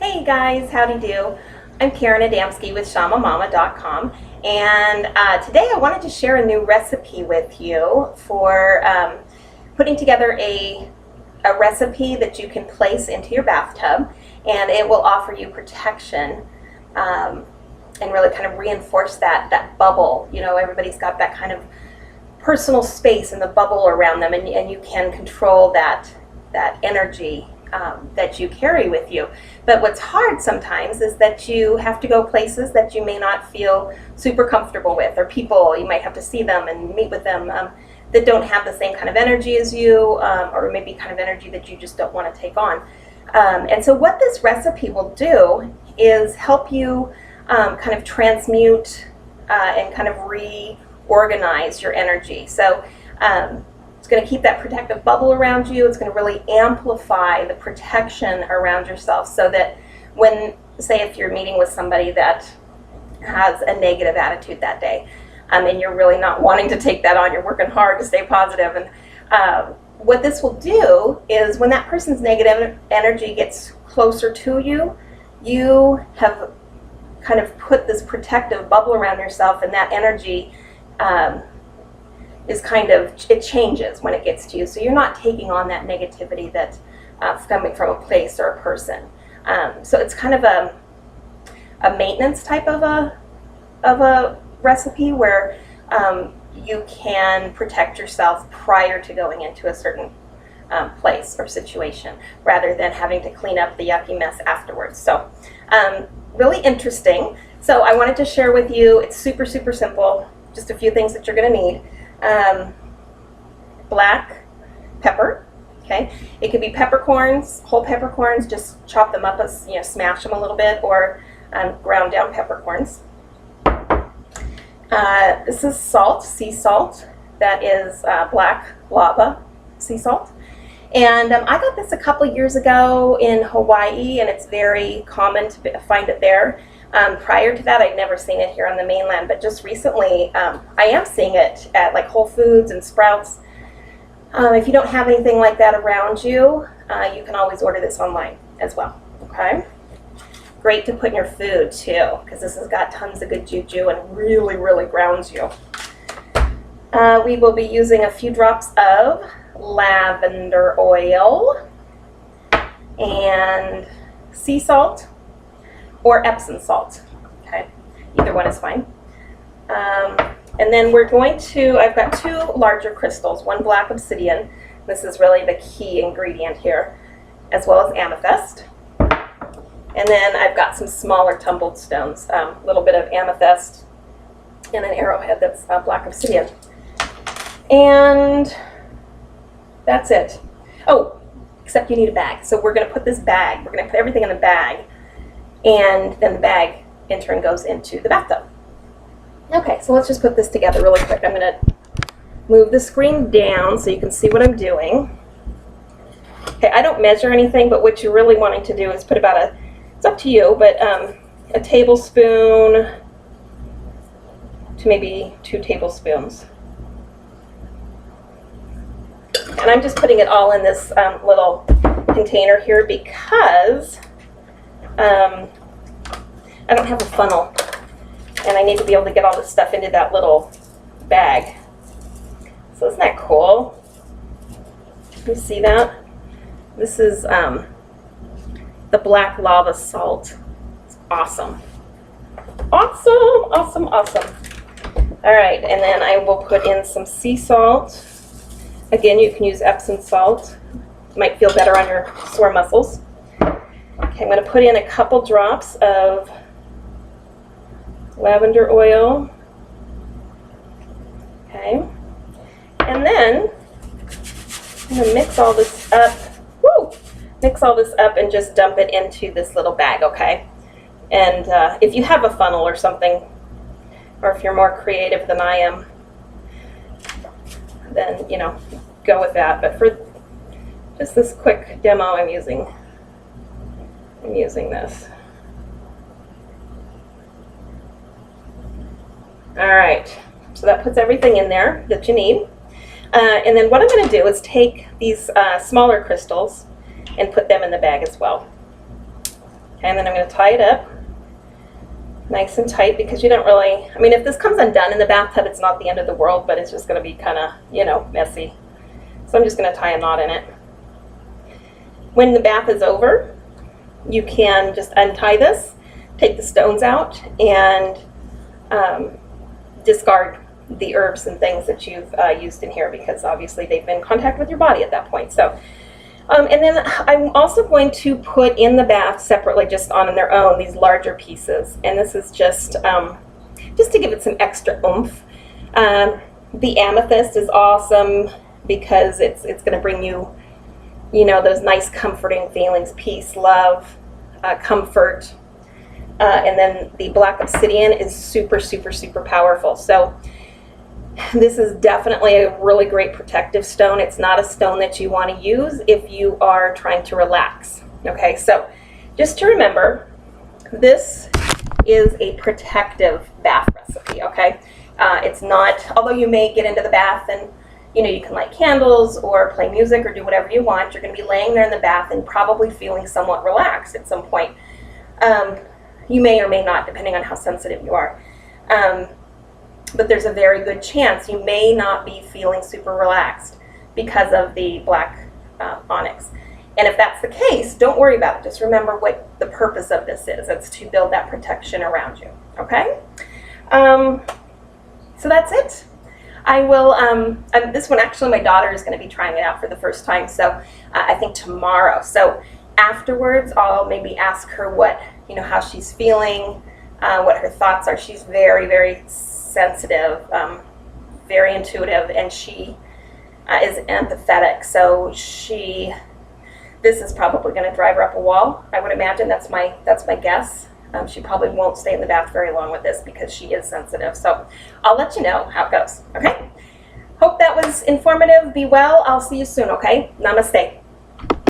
Hey guys, howdy do. I'm Karen Adamski with ShamaMama.com, and today I wanted to share a new recipe with you for putting together a recipe that you can place into your bathtub, and it will offer you protection and really kind of reinforce that bubble. You know, everybody's got that kind of personal space and the bubble around them, and you can control that energy that you carry with you. But what's hard sometimes is that you have to go places that you may not feel super comfortable with, or people, you might have to see them and meet with them that don't have the same kind of energy as you, or maybe kind of energy that you just don't want to take on. And so what this recipe will do is help you kind of transmute and kind of reorganize your energy. So it's going to keep that protective bubble around you. It's going to really amplify the protection around yourself, so that when, say, if you're meeting with somebody that has a negative attitude that day, and you're really not wanting to take that on, you're working hard to stay positive, and what this will do is when that person's negative energy gets closer to you, you have kind of put this protective bubble around yourself, and that energy is kind of, it changes when it gets to you. So you're not taking on that negativity that's coming from a place or a person. So it's kind of a maintenance type of a recipe where you can protect yourself prior to going into a certain place or situation, rather than having to clean up the yucky mess afterwards. So really interesting. So I wanted to share with you, it's super, super simple. Just a few things that you're going to need. Black pepper, okay? It could be peppercorns, whole peppercorns, just chop them up, as, you know, smash them a little bit, or ground down peppercorns. This is salt, sea salt. That is black lava sea salt. And I got this a couple years ago in Hawaii, and it's very common to find it there. Prior to that, I'd never seen it here on the mainland, but just recently I am seeing it at like Whole Foods and Sprouts. If you don't have anything like that around you, you can always order this online as well, okay? Great to put in your food too, because this has got tons of good juju and really, really grounds you. We will be using a few drops of lavender oil and sea salt, or Epsom salt, okay? Either one is fine. And then we're going to, I've got two larger crystals, one black obsidian, this is really the key ingredient here, as well as amethyst. And then I've got some smaller tumbled stones, a little bit of amethyst and an arrowhead that's black obsidian. And that's it. Oh, except you need a bag. So we're gonna put this bag, we're gonna put everything in a bag, and then the bag in turn goes into the bathtub. Okay, so let's just put this together really quick. I'm going to move the screen down so you can see what I'm doing. Okay, I don't measure anything, but what you're really wanting to do is put about it's up to you, but a tablespoon to maybe 2 tablespoons. And I'm just putting it all in this little container here because I don't have a funnel, and I need to be able to get all this stuff into that little bag. So isn't that cool? You see that? This is the black lava salt. It's awesome. Awesome, awesome, awesome. All right, and then I will put in some sea salt. Again, you can use Epsom salt. It might feel better on your sore muscles. Okay, I'm going to put in a couple drops of lavender oil. Okay, and then I'm going to mix all this up. Woo! Mix all this up and just dump it into this little bag, okay? And if you have a funnel or something, or if you're more creative than I am, then, you know, go with that. But for just this quick demo, I'm using this. All right, so that puts everything in there that you need. And then what I'm going to do is take these smaller crystals and put them in the bag as well. and then I'm going to tie it up nice and tight, because you don't really, I mean, if this comes undone in the bathtub, it's not the end of the world, but it's just going to be kind of, you know, messy. So I'm just going to tie a knot in it. When the bath is over, you can just untie this, take the stones out, and discard the herbs and things that you've used in here, because obviously they've been in contact with your body at that point. So, and then I'm also going to put in the bath separately, just on their own, these larger pieces. And this is just to give it some extra oomph. The amethyst is awesome because it's going to bring you, you know, those nice comforting feelings, peace, love, comfort. And then the black obsidian is super, super, super powerful. So this is definitely a really great protective stone. It's not a stone that you want to use if you are trying to relax. Okay, so just to remember, this is a protective bath recipe, okay? It's not, although you may get into the bath and, you know, you can light candles or play music or do whatever you want, you're going to be laying there in the bath and probably feeling somewhat relaxed at some point. You may or may not, depending on how sensitive you are. But there's a very good chance you may not be feeling super relaxed because of the black onyx. And if that's the case, don't worry about it. Just remember what the purpose of this is. It's to build that protection around you, okay? So that's it. I will, this one actually, my daughter is going to be trying it out for the first time, so I think tomorrow. So afterwards, I'll maybe ask her what, you know, how she's feeling, what her thoughts are. She's very, very sensitive, very intuitive, and she is empathetic. So this is probably going to drive her up a wall, I would imagine. That's my guess. She probably won't stay in the bath very long with this because she is sensitive. So I'll let you know how it goes. Okay. Hope that was informative. Be well. I'll see you soon. Okay. Namaste.